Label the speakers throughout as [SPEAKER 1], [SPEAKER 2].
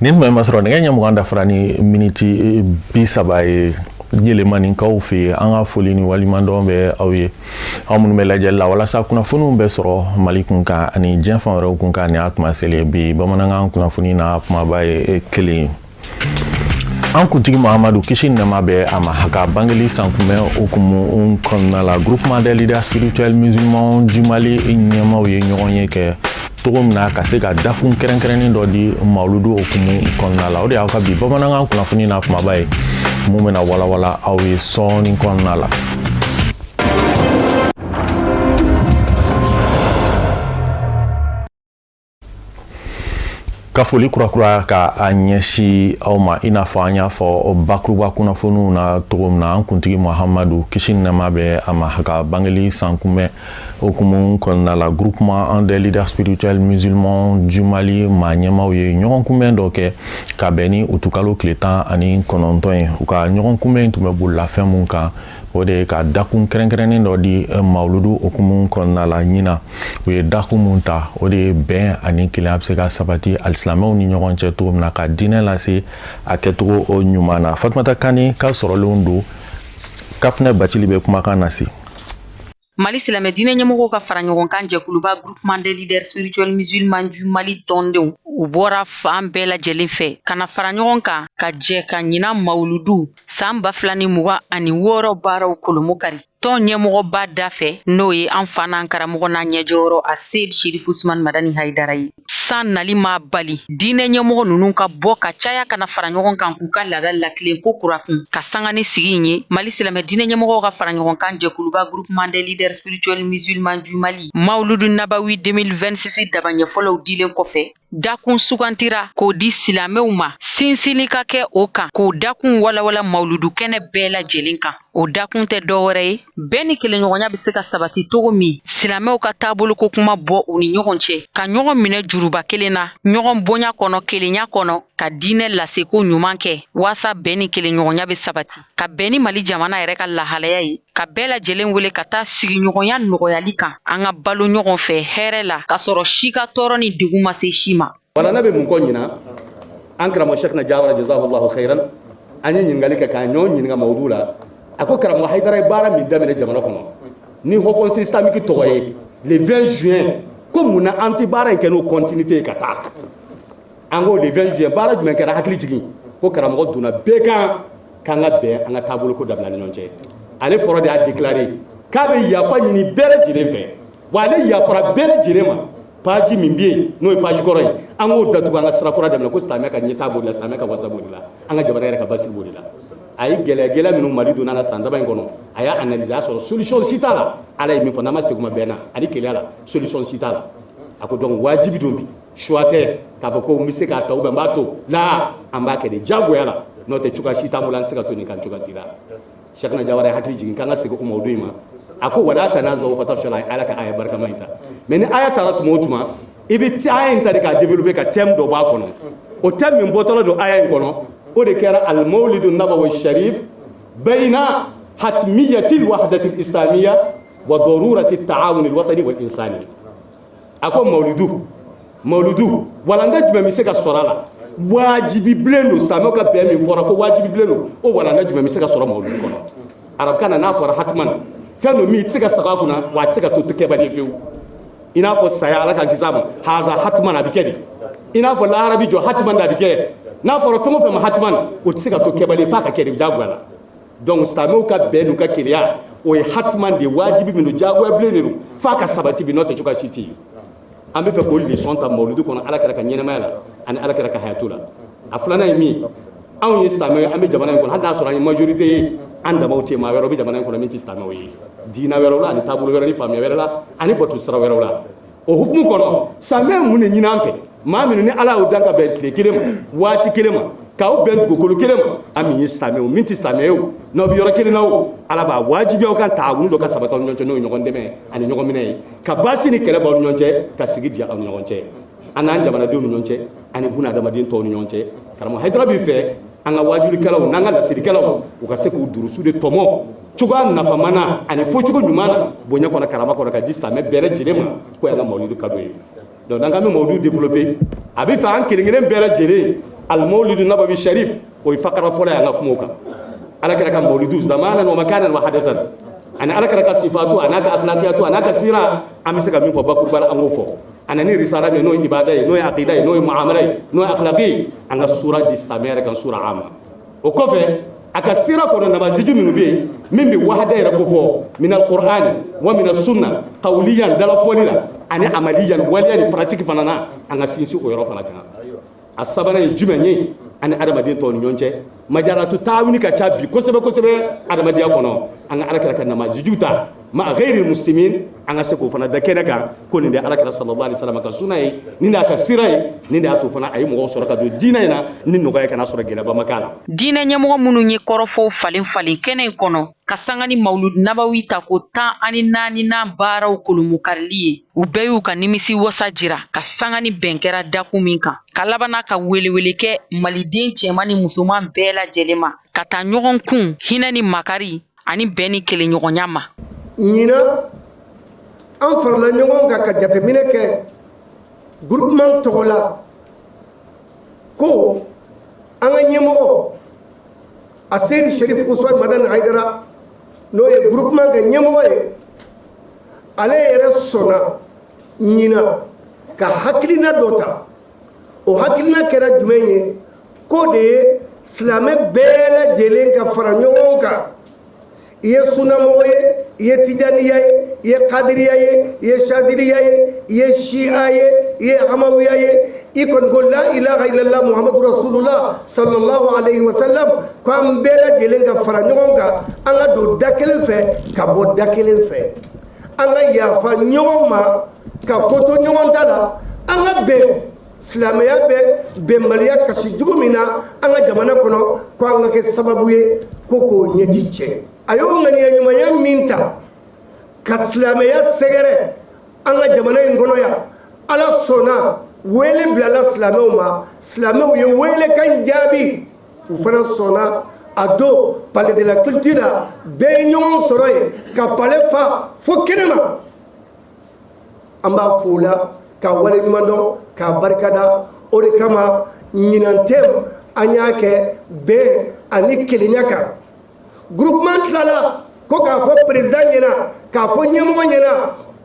[SPEAKER 1] nin ma masro nga nyamu da frani miniti bi sabaye yeleman kaw fe an ga foli ni walimando be awye amun me lajel la wala sa kuna funu be soro malikun ka ani jenfan ro kun ka ni atma sele bi bamananga kuna funi na atma baye kele an kuntigi Mahamadou kisi nama be ama haka bangeli sankume okumu konna la groupement des leaders spirituels musulmans du Mali nyama ye nyoronye ke togomna ka se ka dakun kerenkerenin do di mauludu okumu konna la odi aka bi bamananga kuna funi na atma baye mumena wala wala awi soni konna la ka foli kura ka a ɲɛsi aw ma i n'a fɔ an y'a fɔ bakuruba kunnafoniw na togo min na an kuntigi Mahamadou kisi ni nɛɛma bɛ a ma ka bangeli sankunbɛn okumu kɔnɔna la groupement des leaders spirituels musulmans du Mali maa ɲɛmaw ye ɲɔgɔn kunbɛn dɔ kɛ ka bɛn ni utukalo tile 19 ye u ka ɲɔgɔn kunbɛn tun bɛ bolila fɛn mun kan o de ka dakun kɛrɛnkɛrɛnnen dɔ di mauludu okumu kɔnɔna la ɲina u ye dakun mun ta o de ye bɛn ani kelenya bɛ se ka sabati alisimɛw ni ɲɔgɔn cɛ cogo min na ka diinɛ lase a kɛcogo ɲuman na Fatumata Kani ka sɔrɔlenw don Kafinɛ Bacili bɛ kumakan nase
[SPEAKER 2] Mali silamɛ diinɛ ɲɛmɔgɔw ka fara ɲɔgɔn kan jɛkuluba groupement des leaders spirituels musulmans du Mali tɔndenw u bɔra fan bɛɛ lajɛlen fɛ ka na fara ɲɔgɔn kan ka jɛ ka ɲina mauludu san 2026 baaraw kolomo kari tɔn ɲɛmɔgɔba da fɛ n'o ye an fa n'an karamɔgɔ n'a ɲɛjɔyɔrɔ a Seyid Sheriff Usman Madani Haidara ye san nali ma bali diinɛ ɲɛmɔgɔ ninnu ka bɔ ka caya kana fara ɲɔgɔn kan k'u ka laada latilen ko kurakun ka sanga ni sigi ye Mali silamɛ diinɛ ɲɛmɔgɔw ka fara ɲɔgɔn kan jɛkuluba groupement des leaders spirituels musulmans du Mali Mauludu Nabawi 2026 dabaɲɛfɔlɔw dilen kɔfɛ dakun sugantira k'o di silamɛw ma sinsinli ka kɛ o kan k'o dakun walawala mauludu kɛnɛ bɛɛ lajɛlen kan o dakun tɛ dɔwɛrɛ ye bɛɛ ni kelenɲɔgɔnya bɛ se ka sabati togo min silamɛw ka taabolo ko kuma bɔ u ni ɲɔgɔn cɛ ka ɲɔgɔn minɛ juruba kelen na ɲɔgɔn bonya kɔnɔ kelenya kɔnɔ ka diinɛ laseko ɲuman kɛ waasa bɛɛ ni kelenɲɔgɔnya bɛ sabati ka bɛn ni Mali jamana yɛrɛ ka lahalaya ye ka bɛɛ lajɛlen wele ka taa sigiɲɔgɔnya nɔgɔyali kan an ka balo ɲɔgɔn fɛ hɛrɛ la ka sɔrɔ si ka tɔɔrɔ ni degun ma se si ma
[SPEAKER 3] wala nabe mun ko ɲina an karamɔgɔ Cheikhna Jawara jazahullahu khairan an ye ɲininkali kɛ k'a ɲɔgɔn ɲininka mawudu la a ko karamɔgɔ Haidara ye baara min daminɛ jamana kɔnɔ ni haut conseil islamique tɔgɔ ye le 20 juin ko mun na an tɛ baara in kɛ n'o continuité ye ka taa an ko le 20 juin baara jumɛn kɛra hakili jigin ko karamɔgɔ donna bɛɛ kan k'an ka bɛn an ka taabolo ko dabila ni ɲɔgɔn cɛ ale fɔlɔ de y'a déclaré k'a bɛ yafa ɲini bɛɛ lajɛlen fɛ wa ale yafara bɛɛ lajɛlen ma page min bɛ yen n'o ye page kɔrɔ ye an k'o datugu an ka sira kura daminɛ ko silamɛ ka ɲɛtaa b'o de la silamɛ ka wasa b'o de la an ka jamana yɛrɛ ka basigi b'o de la a ye gɛlɛya minnu Mali donna la san daba in kɔnɔ a y'a analyser a y'a sɔrɔ solution si t'a la ala ye min fɔ n'an ma segin ma bɛn na ani kelenya la solution si t'a la a ko donc wajibi don bi choix tɛ k'a fɔ ko n bɛ se k'a ta ou bien n b'a to la an b'a kɛ de jagoya la n'o tɛ cogoya si t'an bolo an tɛ se ka to nin kan cogoya si la Cheikhna Jawara ye hakili jigin k'an ka segin o mawudu in ma a ko wala tanazaw fatafshala ala ka aya barikama in ta mais ni aya taara tuma o tuma i bɛ aya in ta de k'a développer ka thème dɔ b'a kɔnɔ o thème min bɔtɔla don aya in kɔnɔ o de kɛra al-mawlidu nabawi sharif bayna hatmiyati al-wahdati al-islamiyya wa darurati at-ta'awun al-watani wal-insani a ko mawlidu walanda jumɛn bɛ se ka sɔrɔ a la wajibi bilen don silamɛw ka bɛn min fɔra ko wajibi bilen don o walanda jumɛn bɛ se ka sɔrɔ mawlidu kɔnɔ arabukan na n'a fɔra hatman fɛn dɔ min i tɛ se ka saga kunna wa a tɛ se ka to kɛbali ye fewu i n'a fɔ saya ala ka kisi a ma haza hatman a bɛ kɛ de i n'a fɔ lahara bɛ jɔ hatman de a bɛ kɛ n'a fɔra fɛn o fɛn ma hatman o tɛ se ka to kɛbali f'a ka kɛ de jagoya la donc silamɛw ka bɛn n'u ka kelenya o ye hatman de wajibi min don jagoya bilen de don f'a ka sabati bi n'o tɛ cogoya si tɛ yen an bɛ fɛ k'o leçon ta mawuludu kɔnɔ ala kɛra ka ɲɛnɛmaya la ani ala kɛra ka hayatu la a filanan ye min anw ye silamɛw an bɛ jamana in kɔnɔ hali n'a sɔrɔ an ye majorité ye an damaw tɛ maa wɛrɛw bɛ jamana in kɔnɔ min tɛ silamɛw ye diina wɛrɛw la ani taabolo wɛrɛ ni faamuya wɛrɛ la ani bato sira wɛrɛw la o hukumu kɔnɔ silamɛw mun de ɲini an fɛ maa minnu ni ala y'u dan ka bɛn tile kelen ma waati kelen ma k'aw bɛn dugukolo kelen ma an min ye silamɛw min tɛ silamɛ ye o n'aw bɛ yɔrɔ kelen na o ala b'a wajibiya aw kan taabolo dɔ ka sabati aw ni ɲɔgɔn cɛ n'o ye ɲɔgɔn dɛmɛ ani ɲɔgɔn minɛ ye ka baasi ni kɛlɛ b'aw ni ɲɔgɔn cɛ ka sigi diya aw ni ɲɔgɔn cɛ an n'an jamanadenw ni ɲɔgɔn cɛ ani buna adamaden tɔw ni ɲɔgɔn cɛ karamɔgɔ Haidara b'i fɛ an ka wajulikɛlaw n'an ka lasirikɛlaw u ka se k'u durusu de tɔmɔ cogoya nafama na ani fɔcogo ɲuman na bonya kɔnɔ karama kɔnɔ ka di silamɛ bɛɛ lajɛlen ma ko y'an ka mawulidu kado ye donc n'an k'an bɛ mawulidu développer a bɛ fɛ an kelen kelen bɛɛ lajɛlen المولد النبوي الشريف ويفكر فلا ينقموك على كذا كان مولد زمانا ومكانا وحدثا أنا على كذا صفاته أنا كأخلاقياته أنا كسيرة أمسك من فبكر بلا أموفه أنا ني رسالة من نوع عبادة نوع عقيدة نوع معاملة نوع أخلاقي أنا سورة دي سامية كان سورة عامة وكفى أكسيرة كنا نمازج من بي من بواحدة يركفه من القرآن ومن السنة قوليا دلفولنا أنا عمليا وليا براتيك فنانا أنا سينسي ويروفنا كنا السبب أنا جمعني أنا أدم دين توني يونجه مجرد تتاوني كشابي كسبة أدم دين أكونه أنا على كذا كنا مازجوتا مع غير المسلمين أنا سكوا فنا دكينك كون ندي على كذا صلى الله عليه وسلم كسناي نيدا كسيراي نيدا أتوفنا أي مغو سورة كدو ديننا نينوغاي كنا سورة جيلا بمكانا
[SPEAKER 2] دينا نيمو منو نيكورفو فالين كنن كونو kasangani maulud nabawi tako tan ani nani na baaraw kulumu karliye u bɛɛ y'u ka nimisi wasa jira ka sangani bɛnkɛra daku min kan ka labana ka welewele kɛ maliden cɛman ni musoman bɛɛ lajɛlen ma ka taa ɲɔgɔn kun hinɛ ni makari ani bɛn ni kelenɲɔgɔnya ma
[SPEAKER 4] ɲina an farala ɲɔgɔn kan ka jateminɛ kɛ groupement tɔgɔ la ko an ka ɲɛmɔgɔ a seydi sherif usman madan haidara n'o ye groupement kɛ ɲɛmɔgɔ ye ale yɛrɛ sɔnna ɲina ka hakilina dɔ ta o hakilina kɛra jumɛn ye ko de ye silamɛ bɛɛ lajɛlen ka fara ɲɔgɔn kan i ye sunamɔgɔ ye i ye tijaniya ye i ye kadiriya ye i ye shaziliya ye i ye shi'a ye i ye hamawiya ye i kɔni ko la ilaha illallah muhammadu rasulullah sallallahu alaihi wasallam ko an bɛɛ lajɛlen ka fara ɲɔgɔn kan an ka don da kelen fɛ ka bɔ da kelen fɛ an ka yafa ɲɔgɔn ma ka koto ɲɔgɔn ta la an ka bɛn silamɛya bɛ bɛnbaliya kasi jugu min na an ka jamana kɔnɔ ko an ka kɛ sababu ye ko k'o ɲɛji cɛ a y'o ŋaniya ɲumanya min ta ka silamɛya sɛgɛrɛ an ka jamana in kɔnɔ yan ala sɔnna wele bilala silamɛw ma silamɛw ye wele kan jaabi u fana sɔnna a don palais de la culture la bɛɛ ye ɲɔgɔn sɔrɔ yen ka palais fa fo kɛnɛma an b'a fo la ka waleɲuman dɔn k'a barikada o de kama ɲinan tɛ an y'a kɛ bɛn ani kelenya kan groupement tilala ko k'a fɔ président ɲɛna k'a fɔ ɲɛmɔgɔ ɲɛna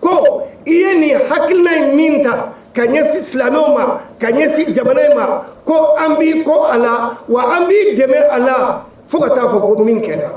[SPEAKER 4] ko i ye nin hakilina in min ta ka ɲɛsin silamɛw ma ka ɲɛsin jamana in ma ko an b'i kɔ a la wa an b'i dɛmɛ a la fo ka taa fɔ ko min kɛra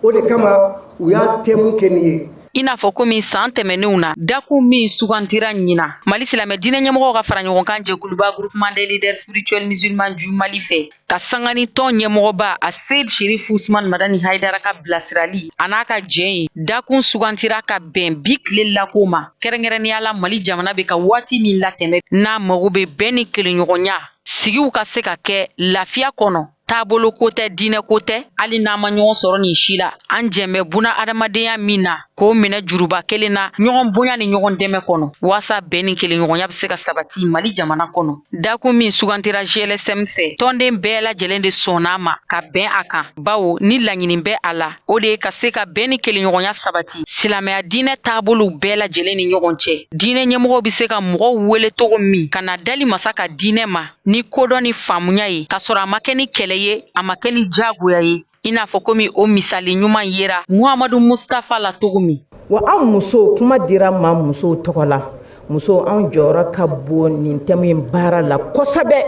[SPEAKER 4] o de kama u y'a tɛmu kɛ nin ye
[SPEAKER 2] i n'a fɔ komi san tɛmɛnenw na daku min sugantira ɲina mali silamɛ diinɛ ɲɛmɔgɔw ka fara ɲɔgɔn kan jɛkuluba groupement des leaders spirituels musulmans du mali fɛ ka sangani tɔn ɲɛmɔgɔba a seyd sherif usman madani haidara ka bilasirali a n'a ka jɛn ye dakun sugantira ka bɛn bi tile lako ma kɛrɛnkɛrɛnnenya la mali jamana bɛ ka waati min latɛmɛ n'a mago bɛ bɛn ni kelenɲɔgɔnya sigiw ka se ka kɛ lafiya kɔnɔ taabolo ko tɛ diinɛ ko tɛ hali n'an ma ɲɔgɔn sɔrɔ nin si la an jɛn bɛ buna adamadenya min na k'o minɛ juruba kelen na ɲɔgɔn bonya ni ɲɔgɔn dɛmɛ kɔnɔ waasa bɛn ni kelenɲɔgɔnya bɛ se ka sabati mali jamana kɔnɔ dakun min sugantira GLSM fɛ tɔnden bɛɛ lajɛlen de sɔnn'a ma ka bɛn a kan bawo ni laɲini bɛ a la o de ye ka se ka bɛn ni kelenɲɔgɔnya sabati silamɛya diinɛ taabolow bɛɛ lajɛlen ni ɲɔgɔn cɛ diinɛ ɲɛmɔgɔw bɛ se ka mɔgɔw wele cogo min ka na dali masa ka diinɛ ma ni kodɔn ni faamuya ye ka sɔrɔ a ma kɛ ni kɛlɛ ye a ma kɛ ni jagoya ye i n'a fɔ komi o misali ɲuman yera muhamadu mustafa la cogo min
[SPEAKER 5] wa an muso kuma dira ma muso tɔgɔ la muso an jɔyɔrɔ ka bon nin tɛmu in baara la kosɛbɛ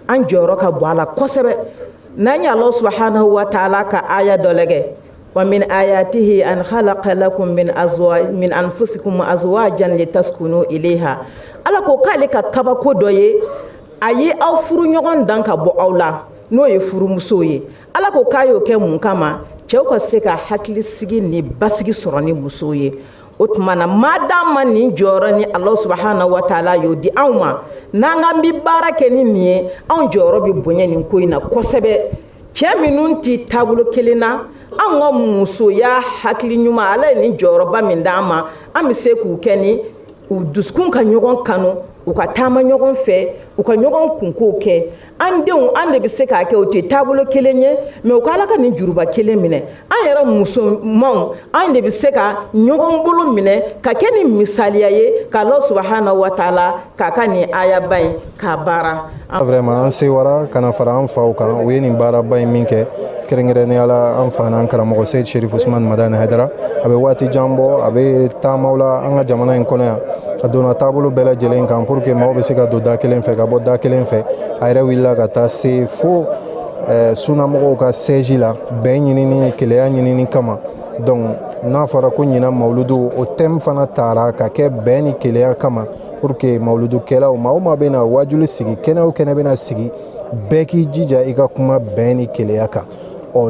[SPEAKER 5] an jɔyɔrɔ ka bon a la kosɛbɛ n'an ye Allah subhanahu wa ta'ala ka aya dɔ lajɛ wa min ayatihi an khalaqa lakum min anfusikum azwajan litaskunu ilayha ala ko k'ale ka kabako dɔ ye a ye aw furu ɲɔgɔn dan ka bɔ aw la n'o ye furumuso ye ala ko k'a y'o kɛ mun kama cɛw ka se ka hakili sigi ni basigi sɔrɔ ni muso ye o tuma na madama nin jɔyɔrɔ ni Allah subhanahu wa ta'ala y'o di anw ma n'an k'an bi baara kɛ ni nin ye anw jɔyɔrɔ bɛ bonya nin ko in na kosɛbɛ cɛ minnu tɛ taabolo kelen na anw ka musoya hakili ɲuman ala ye nin jɔyɔrɔba min d'an ma an bɛ se k'u kɛ ni u dusukun ka ɲɔgɔn kanu u ka taama ɲɔgɔn fɛ u ka ɲɔgɔn kunkow kɛ an denw an de bɛ se k'a kɛ o tɛ taabolo kelen ye mais u ka ala ka nin juruba kelen minɛ an yɛrɛ musomanw an de bɛ se ka ɲɔgɔn bolo minɛ ka kɛ ni misaliya ye ka Allah subhanahu wa taala k'a ka nin ayaba in k'a baara.
[SPEAKER 6] Vraiment an sewara kana fara an faw kan u ye nin baaraba in min kɛ kɛrɛnkɛrɛnnenya la an fa n'an karamɔgɔ Seyid Sherif Usman Madani Haidara a bɛ waati jan bɔ a bɛ taamaw la an ka jamana in kɔnɔ yan a donna taabolo bɛɛ lajɛlen kan pour que maaw bɛ se ka don da kelen fɛ ka bɔ da kelen fɛ a yɛrɛ wulila ka taa se fo sunnamɔgɔw ka siège la bɛn ɲinini keleya ɲinini kama donc n'a fɔra ko ɲina mawludu o thème fana taara ka kɛ bɛn ni keleya kama pour que mawludukɛlaw maa o maa bɛna wajuli sigi kɛnɛ o kɛnɛ bɛna sigi bɛɛ k'i jija i ka kuma bɛn ni keleya kan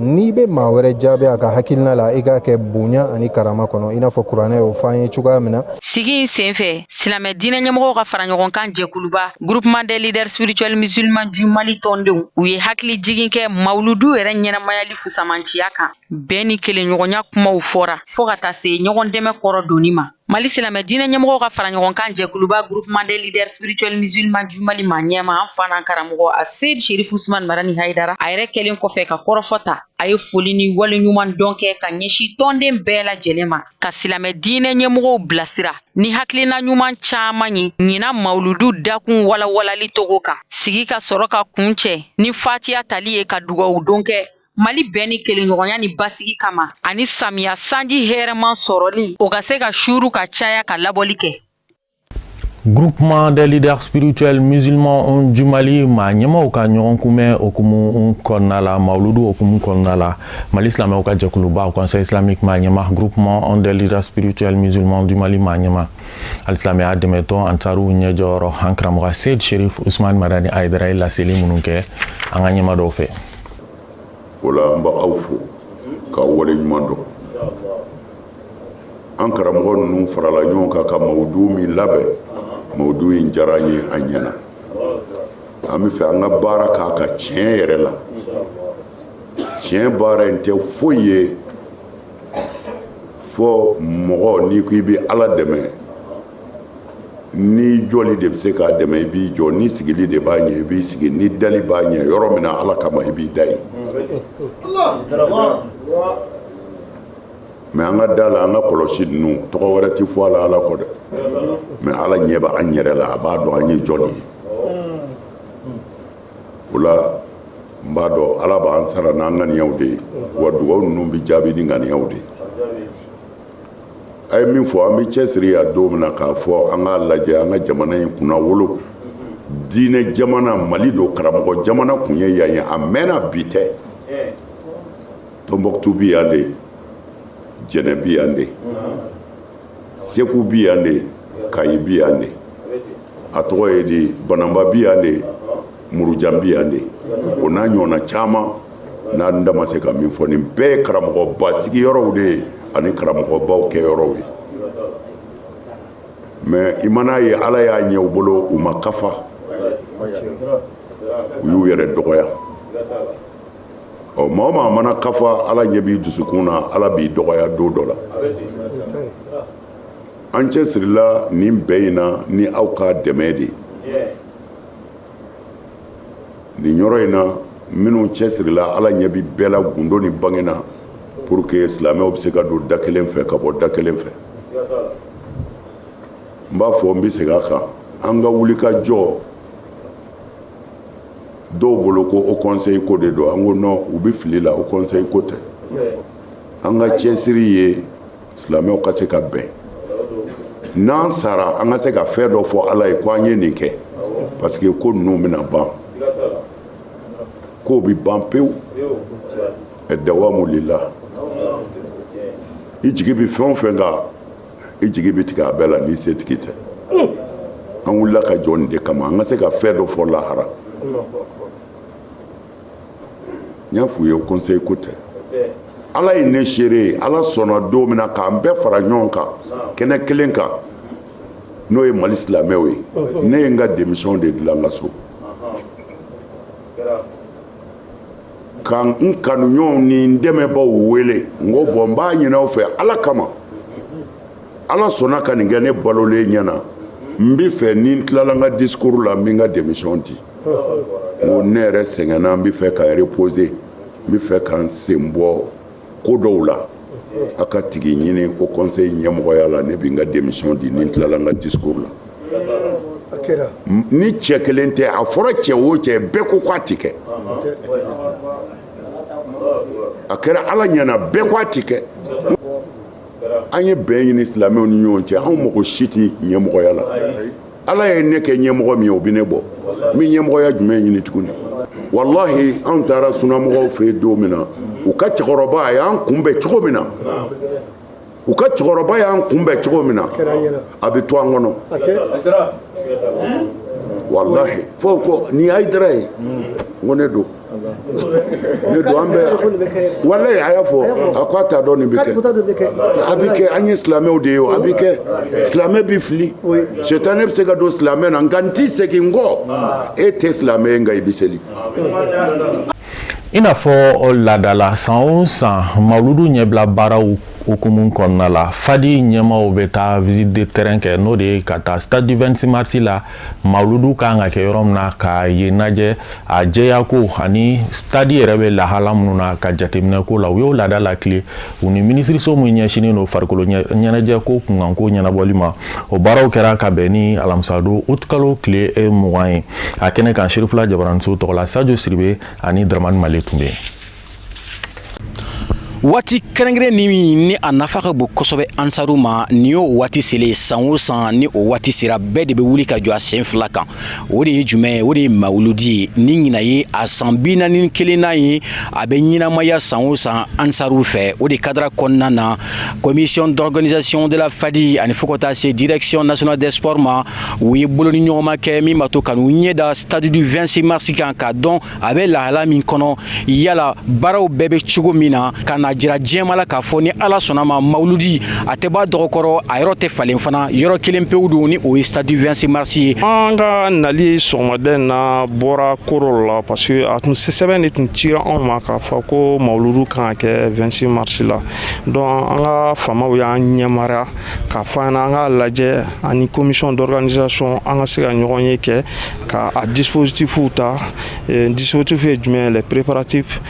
[SPEAKER 6] n'i bɛ maa wɛrɛ jaabi a ka hakilina la i k'a kɛ bonya ani karama kɔnɔ i n'a fɔ kuranɛ y'o fɔ an ye cogoya min na.
[SPEAKER 2] Sigi in senfɛ silamɛ diinɛ ɲɛmɔgɔw ka fara ɲɔgɔn kan jɛkuluba groupement des leaders spirituels musulmans du Mali tɔndenw u ye hakili jigin kɛ mawludu yɛrɛ ɲɛnamayali fusamanciya kan bɛn ni kelenɲɔgɔnya kumaw fɔra fo ka taa se ɲɔgɔn dɛmɛ kɔrɔ donni ma. Mali silamɛ diinɛ ɲɛmɔgɔw ka fara ɲɔgɔn kan jɛkuluba groupement des leaders spirituels musulmans du Mali ma ɲɛma an fa n'an karamɔgɔ a Seyid Sherif Usman Madani Haidara a yɛrɛ kɛlen kɔfɛ ka kɔrɔfɔta a ye foli ni waleɲuman dɔn kɛ ka ɲɛsin tɔnden bɛɛ lajɛlen ma ka silamɛ diinɛ ɲɛmɔgɔw bilasira ni hakilina ɲuman caman ye ɲina mawludu dakun walawalali togo kan sigi ka sɔrɔ ka kun cɛ ni fatiya tali ye ka dugawu don kɛ Mali bɛn ni kelenɲɔgɔnya ni basigi kama ani samiya sanji hɛrɛman sɔrɔli o ka se ka shuru ka caya ka labɔli kɛ.
[SPEAKER 1] Groupement des leaders spirituels musulmans du Mali ma ɲɛmaw ka ɲɔgɔn kunbɛn okumu kɔnɔna la mawludu okumu kɔnɔna la Mali silamɛw ka jɛkuluba conseil islamique ma ɲɛma groupement des leaders spirituels musulmans du Mali ma ɲɛma alisilamɛya dɛmɛtɔn ansaru ɲɛjɔyɔrɔ an karamɔgɔ Seyid Sherif Usman Madani Haidara ye laseli minnu kɛ an ka ɲɛma dɔw fɛ.
[SPEAKER 7] Ola an b'aw fo ka wale ɲuman dɔn an karamɔgɔ ninnu farala ɲɔgɔn kan ka mawudu min labɛn mawudu in diyara an ye an ɲɛna an bɛ fɛ an ka baara k'a ka tiɲɛ yɛrɛ la tiɲɛ baara in tɛ foyi ye fɔ mɔgɔ n'i ko i bɛ Ala dɛmɛ ni jɔli de bɛ se k'a dɛmɛ i b'i jɔ ni sigili de b'a ɲɛ i b'i sigi ni dali b'a ɲɛ yɔrɔ min na Ala kama i b'i da yen mais an ka da la an ka kɔlɔsi ninnu tɔgɔ wɛrɛ tɛ fɔ a la Ala kɔ dɛ mais Ala ɲɛ bɛ an yɛrɛ la a b'a dɔn an ye jɔli ye o la n b'a dɔn Ala b'an sara n'an ŋaniyaw de ye wa dugawu ninnu bɛ jaabi ni ŋaniyaw de ye a ye min fɔ an bɛ cɛsiri yan don min na k'a fɔ an k'a lajɛ an ka jamana in kunna wolo diinɛ jamana Mali don karamɔgɔ jamana kun ye yan ye a mɛnna bi tɛ Tombouctou bi yan de Jɛnɛ bi yan de Segu bi yan de Kayi bi yan de a tɔgɔ ye di Banamba bi yan de Murujan bi yan de o n'a ɲɔgɔnna caman n'an da ma se ka min fɔ nin bɛɛ ye karamɔgɔba sigiyɔrɔw de ye ani karamɔgɔbaw kɛyɔrɔw ye mais i mana ye Ala y'a ɲɛ u bolo u ma kafa u y'u yɛrɛ dɔgɔya maa o maa mana kafa Ala ɲɛ b'i dusukun na Ala b'i dɔgɔya don dɔ la an cɛsirila nin bɛɛ in na ni aw ka dɛmɛ de nin yɔrɔ in na minnu cɛsirila Ala ɲɛ bɛ bɛɛ la gundo ni bange na pour que silamɛw bɛ se ka don da kelen fɛ ka bɔ da kelen fɛ n b'a fɔ n bɛ segin a kan an ka wuli ka jɔ dɔw bolo ko o conseil ko de don an ko non u bɛ fili la o conseil ko tɛ an ka cɛsiri ye silamɛw ka se ka bɛn n'an sara an ka se ka fɛn dɔ fɔ Ala ye ko an ye nin kɛ parce que ko ninnu bɛna ban ko bɛ ban pewu dawamu lillah i jigi bɛ fɛn o fɛn kan i jigi bɛ tigɛ a bɛɛ la n'i se tigi tɛ an wulila ka jɔ nin de kama an ka se ka fɛn dɔ fɔ lahara n y'a f'u ye conseil ko tɛ Ala ye ne seere ye Ala sɔnna don min na k'an bɛɛ fara ɲɔgɔn kan kɛnɛ kelen kan n'o ye Mali silamɛw ye ne ye n ka démission de dilan n ka so ka n kanuɲɔgɔnw ni n dɛmɛbaaw wele n ko n b'a ɲini aw fɛ Ala kama Ala sɔnna ka nin kɛ ne balolen ɲɛna n bɛ fɛ ni n tilala n ka discours la n bɛ n ka démission di n ko ne yɛrɛ sɛgɛnna n bɛ fɛ ka reposer n bɛ fɛ ka n sen bɔ ko dɔw la a ka tigi ɲini o conseil ɲɛmɔgɔya la ne bɛ n ka démission di ni n tilala n ka discours la ni cɛ kelen tɛ a fɔra cɛ o cɛ bɛɛ ko k'a ti kɛ a kɛra ala ɲɛna bɛɛ ko a ti kɛ an ye bɛn ɲini silamɛw ni ɲɔgɔn cɛ anw mɔgɔ si tɛ ɲɛmɔgɔya la ala ye ne kɛ ɲɛmɔgɔ min ye o bɛ ne bɔ n bɛ ɲɛmɔgɔya jumɛn ɲini tuguni walahi anw taara sunnamɔgɔw fɛ yen don min na u ka cɛkɔrɔba a y'an kunbɛn cogo min na u ka cɛkɔrɔba y'an kunbɛn cogo min na a bɛ to an kɔnɔ walahi fo ko nin ye Hayidara ye n ko ne don an bɛ walahi a y'a fɔ a ko a t'a dɔn nin bɛ kɛ a bɛ kɛ an ye silamɛw de ye o a bɛ kɛ silamɛ bɛ fili sitani bɛ se ka don silamɛ na nka n tɛ segin n kɔ e tɛ silamɛ ye nka i bɛ seli.
[SPEAKER 1] I n'a fɔ laadala san o san mawuludu ɲɛbila baaraw hukumu kɔnɔna la fadi ɲɛmaaw bɛ taa visite de terrain kɛ n'o de ye ka taa stade du 26 mars la mawuludu kan ka kɛ yɔrɔ min na ka yen lajɛ a jɛyako ani stade yɛrɛ bɛ lahala minnu na ka jateminɛ ko la u y'o laada lakile u ni minisiriso min ɲɛsinen don farikolo ɲɛnajɛ ko kunkanko ɲɛnabɔli ma o baaraw kɛra ka bɛn ni alamisado août kalo tile 20 ye a kɛnɛ kan Serifula Jabaraniso tɔgɔ la Sadio Siribe ani Dramani Male tun bɛ yen.
[SPEAKER 8] Wati kɛrɛnkɛrɛn ni a nafa ka bon kosɛbɛ ansaru ma ni y'o wati sele san o san ni o wati sera bɛɛ de bɛ wuli ka jɔ a sen fila kan o de ye jumɛn ye o de ye mawuludi ye ni ɲina ye a san 41 ye a bɛ ɲɛnamaya san o san ansaru fɛ o de cadre kɔnɔna na commission d'organisation de la FADI ani fo ka taa se direction nationale des sports ma u ye bolo ni ɲɔgɔn ma kɛ min b'a to ka n'u ɲɛ da stade du 26 mars kan k'a dɔn a bɛ lahala min kɔnɔ yala baaraw bɛɛ bɛ cogo min na ka na jira diɲɛma la k'a fɔ ni ala sɔnna ma mawuludi a tɛ b'a dɔgɔkɔrɔ a yɔrɔ tɛ falen fana yɔrɔ kelen pewu don ni o ye stade du 26 mars ye.
[SPEAKER 9] An ka nali sɔgɔmaden na bɔra koro la parce que a tun sɛbɛn de tun cira anw ma k'a fɔ ko mawuludu kan ka kɛ 26 mars la donc an ka faamaw y'an ɲɛmara k'a fɔ an ka lajɛ ani commission d'organisation an ka se ka ɲɔgɔn ye kɛ ka a dispositifw ta dispositif ye jumɛn les préparatifs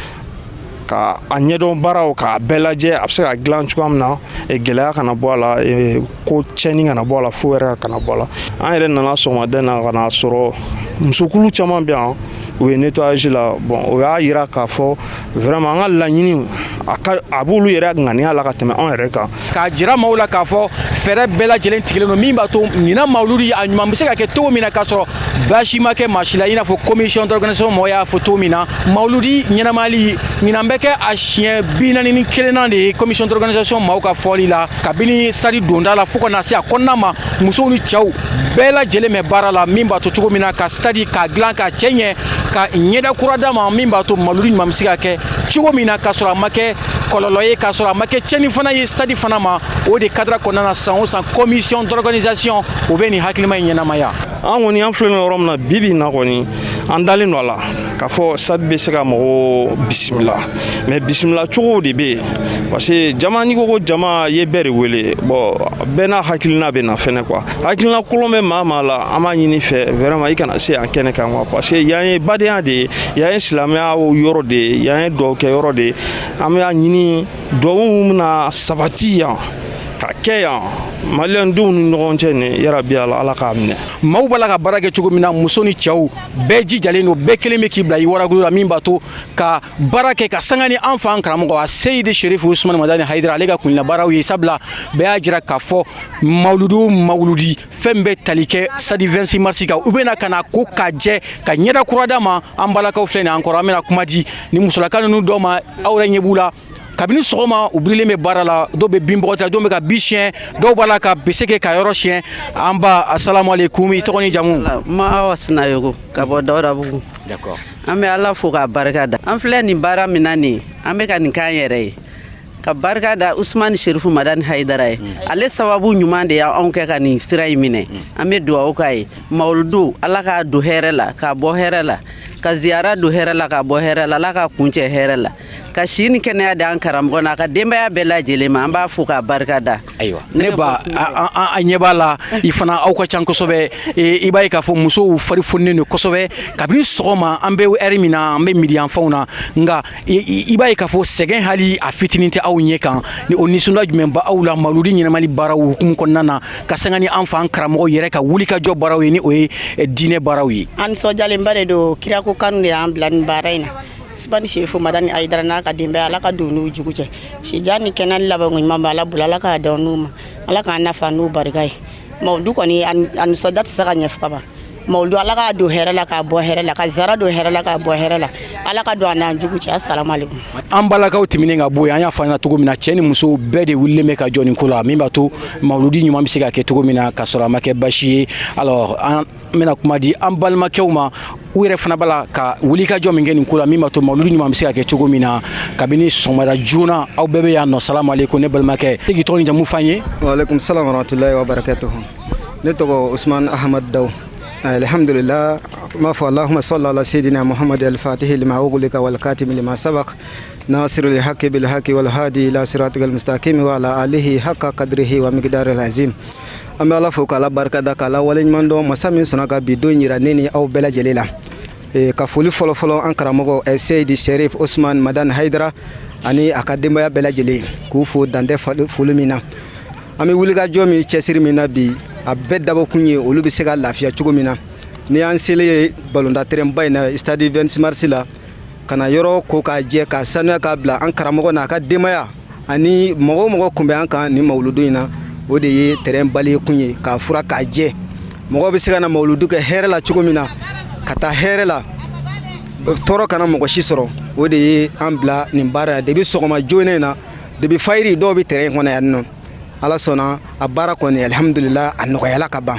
[SPEAKER 9] ka a ɲɛdɔn baaraw k'a bɛɛ lajɛ a bɛ se ka dilan cogoya min na gɛlɛya kana bɔ a la ko tiɲɛni kana bɔ a la fo wɛrɛ kana bɔ a la an yɛrɛ nana sɔgɔmaden na ka na sɔrɔ musokulu caman bɛ yan u ye nettoyage la bon o y'a yira k'a fɔ vraiment an ka laɲini a b'olu yɛrɛ ŋaniya la ka tɛmɛ an yɛrɛ kan
[SPEAKER 8] k'a jira maaw la k'a fɔ fɛɛrɛ bɛɛ lajɛlen tigɛlen don min b'a to ɲina mawuludi a ɲuman bɛ se ka kɛ cogo min na k'a sɔrɔ baasi ma kɛ maa si la i n'a fɔ commission d'organisation mɔgɔw y'a fɔ cogo min na mawuludi ɲɛnamayali ɲinan bɛ kɛ a siɲɛ 41 de ye commission d'organisation maaw ka fɔli la kabini stade donda la fo ka na se a kɔnɔna ma musow ni cɛw bɛɛ lajɛlen bɛ baara la min b'a to cogo min na ka stade k'a dilan k'a cɛ ɲɛ ka ɲɛda kura d'a ma min b'a to mawuludi ɲuman bɛ se ka kɛ cogo min na k'a sɔrɔ a ma kɛ kɔlɔlɔ ye k'a sɔrɔ a ma kɛ tiɲɛni fana ye stade fana ma o de cadre kɔnɔna na san o san commission d'organisation o bɛ nin hakilima in ɲɛnamaya.
[SPEAKER 9] An kɔni an filɛ nin yɔrɔ min na bi bi in na kɔni an dalen don a la k'a fɔ stade bɛ se ka mɔgɔw bisimila mais bisimila cogo de bɛ yen parce que jama n'i ko jama ye bɛɛ de wele bon bɛɛ n'a hakilina bɛ na fɛnɛ quoi hakilina kolon bɛ maa la an b'a ɲini fɛ vraiment i kana se an kɛnɛ kan quoi parce que yan ye badenya de ye yan ye silamɛya yɔrɔ de ye yan ye duwawu kɛ yɔrɔ de ye an b'a ɲini duwawu min na sabati yan ka kɛ yan maliyɛndenw ni ɲɔgɔn cɛ ni yarabi ala k'a minɛ.
[SPEAKER 8] Maaw b'a la ka baara kɛ cogo min na muso ni cɛw bɛɛ jijalen don bɛɛ kelen bɛ k'i bila i waragulu la min b'a to ka baara kɛ ka sanga ni an fa an karamɔgɔ a Seyidi Sherif Usmani Madani Hayidara ale ka kunna baaraw ye sabula bɛɛ y'a jira k'a fɔ mawuludi fɛn bɛɛ tali kɛ stade 26 mars kan u bɛna ka na ko ka jɛ ka ɲɛda kura d'a ma an balakaw filɛ nin an kɔrɔ an bɛna kuma di ni musolaka ninnu dɔw ma aw yɛrɛ ɲɛ b'u la kabini sɔgɔma u birilen bɛ baara la dɔw bɛ bin bɔgɔti dɔw bɛ ka bin siɲɛ dɔw b'a la ka bese kɛ ka yɔrɔ siɲɛ an ba asalamualeykum i tɔgɔ ni jamu.
[SPEAKER 10] Ma Awa Sinayogo ka bɔ Dawudabugu.
[SPEAKER 8] D'accord.
[SPEAKER 10] An bɛ Ala fo k'a barika da an filɛ nin baara min na nin an bɛ ka nin k'an yɛrɛ ye ka barika da Usman Sherifu Madan Haidara ye ale sababu ɲuman de y'anw kɛ ka nin sira in minɛ an bɛ dugawu k'a ye mawuludu Ala k'a don hɛrɛ la k'a bɔ hɛrɛ la ka ziyara don hɛrɛ la k'a bɔ hɛrɛ la Ala k'a kuncɛ hɛrɛ la ka si ni kɛnɛya di an karamɔgɔ n'a ka denbaya bɛɛ lajɛlen ma an b'a fo k'a barika da
[SPEAKER 8] ayiwa ne ba a ɲɛ b'a la I fana aw ka can kosɛbɛ I b'a ye k'a fɔ musow fari fununen don kosɛbɛ kabini sɔgɔma an bɛ heure min na an bɛ midiyanfanw na nka I b'a ye k'a fɔ sɛgɛn hali a fitinin tɛ aw ɲɛ kan ni o nisɔndiya jumɛn ba aw la mawuludi ɲɛnamali baaraw hukumu kɔnɔna na ka sanga ni an fa an karamɔgɔ yɛrɛ ka wulikajɔ baaraw ye ni o ye diinɛ baaraw ye
[SPEAKER 11] an nisɔndiyalenba de don kira ko kanu de y'an bila nin baara in na Usman Sherifu Madani Haidara n'a ka denbaya Ala ka don n'u jugu cɛ sijan ni kɛnɛyali laban ɲuman b'a la bolo Ala k'a dan n'u ma Ala k'a nafa n'u barika ye mawuludu kɔni a nisɔndiya tɛ se ka ɲɛ ka ban mawuludu Ala k'a don hɛrɛ la k'a bɔ hɛrɛ la ka zara don hɛrɛ la k'a bɔ hɛrɛ la Ala ka don a n'an jugu cɛ assalamu alaikum
[SPEAKER 8] an balakaw tɛmɛnen ka bɔ yen an y'a fɔ an ɲɛna cogo min na cɛ ni muso bɛɛ de wulilen bɛ ka jɔ nin ko la min b'a to mawuludi ɲuman bɛ se ka kɛ cogo min na ka sɔrɔ a ma kɛ basi ye alors an bɛna kuma di an balimakɛw ma u yɛrɛ fana b'a la ka wulikajɔ min kɛ nin ko la min b'a to mawuludi ɲuman bɛ se ka kɛ cogo min na kabini sɔgɔmada joona aw bɛɛ bɛ yan nɔ salamu alaikum ne balimakɛ e k'i tɔgɔ ni jamu f'an ye
[SPEAKER 12] waalaikum salam warahmatullahi wabarakatuh ne tɔgɔ Usman Ahmad Daw alhamdulillah ما فو اللهم صل على سيدنا محمد الفاتح لما أغلق والكاتم لما سبق ناصر الحق بالحق والهادي إلى صراطك المستقيم وعلى آله حق قدره ومقداره العظيم أما الله فوق على بركة دكالا ولين مندو مسامين سناك بدون يرانيني أو بلا جليلا كفولي فلو فلو أنكرامو سيد الشريف عثمان مدان هيدرا أني أكاديميا بلا جلي كوفو داندي فولو مينا أمي ولغا جومي تشسير مينا بي أبد دابو كوني ولو بسيغا لافيا چوغو مينا ni an sele balonda terrain bay na stade 26 mars la kana yoro ko ka je ka sanu ka bla an karamɔgɔ na ka demaya ani mɔgɔ kunbɛ an kan ni mawludu ina o de ye terrain bali kunye ka fura ka je mɔgɔ bɛ se ka na mawludu kɛ hɛrɛ la cogo min na ka taa hɛrɛ la tɔɔrɔ kana mɔgɔ si sɔrɔ o de ye an bila nin baara depuis sɔgɔma joona na depuis fayiri dɔw bɛ terrain kɔnɔ yan nɔ ala sɔnna a baara kɔni alhamdulillah a nɔgɔyala ka ban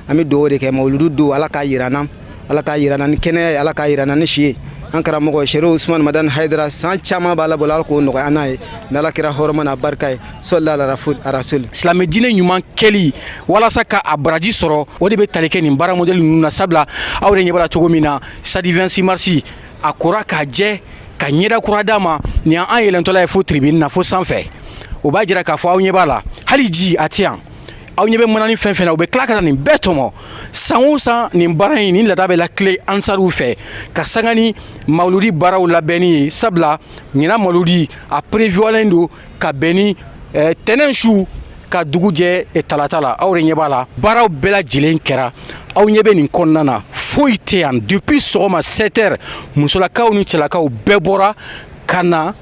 [SPEAKER 12] ami do de ke mawludu do Ala ka yirana ni kɛnɛya Ala ka yirana ni si an karamɔgɔ Sherifu Usman Madan Haidara san caman b'a la bolo Ala k'o nɔgɔya an n'a ye ni Ala kɛra hɔrɔma n'a barika ye sallallahu alaihi rasul
[SPEAKER 8] silamɛ diinɛ ɲuman kɛli walasa ka a baraji sɔrɔ o de bɛ tali kɛ nin baara modèle ninnu na sabula aw de ɲɛ b'a la cogo min na stade 26 mars a kora k'a jɛ ka ɲɛda kura d'a ma nin an yɛlɛntɔla ye fo tribune na fo sanfɛ o b'a jira k'a fɔ aw ɲɛ b'a la hali ji a tɛ yan aw ɲɛ bɛ manani fɛn fɛn na u bɛ tila ka nin bɛɛ tɔmɔ san o san nin baara in nin lada bɛ lakile ansariw fɛ ka sanga ni mawuludi baaraw labɛnni ye sabula ɲinan mawuludi a prévoyalen don ka bɛn ni tɛnɛn su ka dugu jɛ talata la aw de ɲɛ b'a la baaraw bɛɛ lajɛlen kɛra aw ɲɛ bɛ nin kɔnɔna na foyi tɛ yan depuis sɔgɔma 7 heures musolakaw ni cɛlakaw bɛɛ bɔra ka na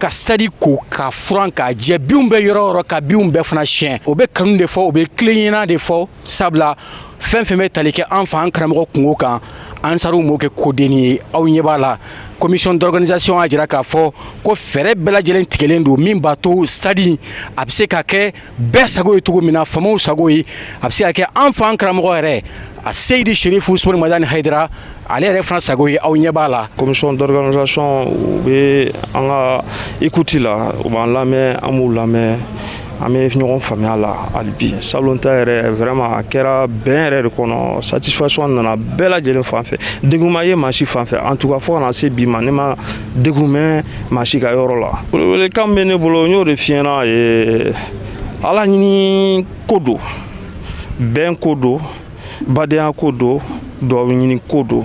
[SPEAKER 8] ka stade ko ka furan ka jɛ binw bɛ yɔrɔ yɔrɔ ka binw bɛɛ fana siɲɛ o bɛ kanu de fɔ o bɛ tilenɲɛna de fɔ sabula fɛn fɛn bɛ tali kɛ an fa an karamɔgɔ kungo kan ansariw m'o kɛ kodenni ye aw ɲɛ b'a la commission d'organisation a jira k'a fɔ ko fɛɛrɛ bɛɛ lajɛlen tigɛlen don min b'a to stade a bɛ se ka kɛ bɛɛ sago ye cogo min na faamaw sago ye a bɛ se ka kɛ an fa an karamɔgɔ yɛrɛ a Seydi Sherifu Usman Madani Haidara ale yɛrɛ fana sago ye aw ɲɛ b'a la
[SPEAKER 9] commission d'organisation u bɛ an ka écoute la u b'an lamɛn an b'u lamɛn an bɛ ɲɔgɔn faamuya la hali bi salonta yɛrɛ vraiment a kɛra bɛn yɛrɛ de kɔnɔ satisfaction nana bɛɛ lajɛlen fan fɛ degun ma ye maa si fan fɛ en tout cas fo kana se bi ma ne ma degun mɛn maa si ka yɔrɔ la welewelekan bɛ ne bolo n y'o de f'i ɲɛna ala ɲini ko don bɛn ko don badenya ko don duwawu ɲini ko don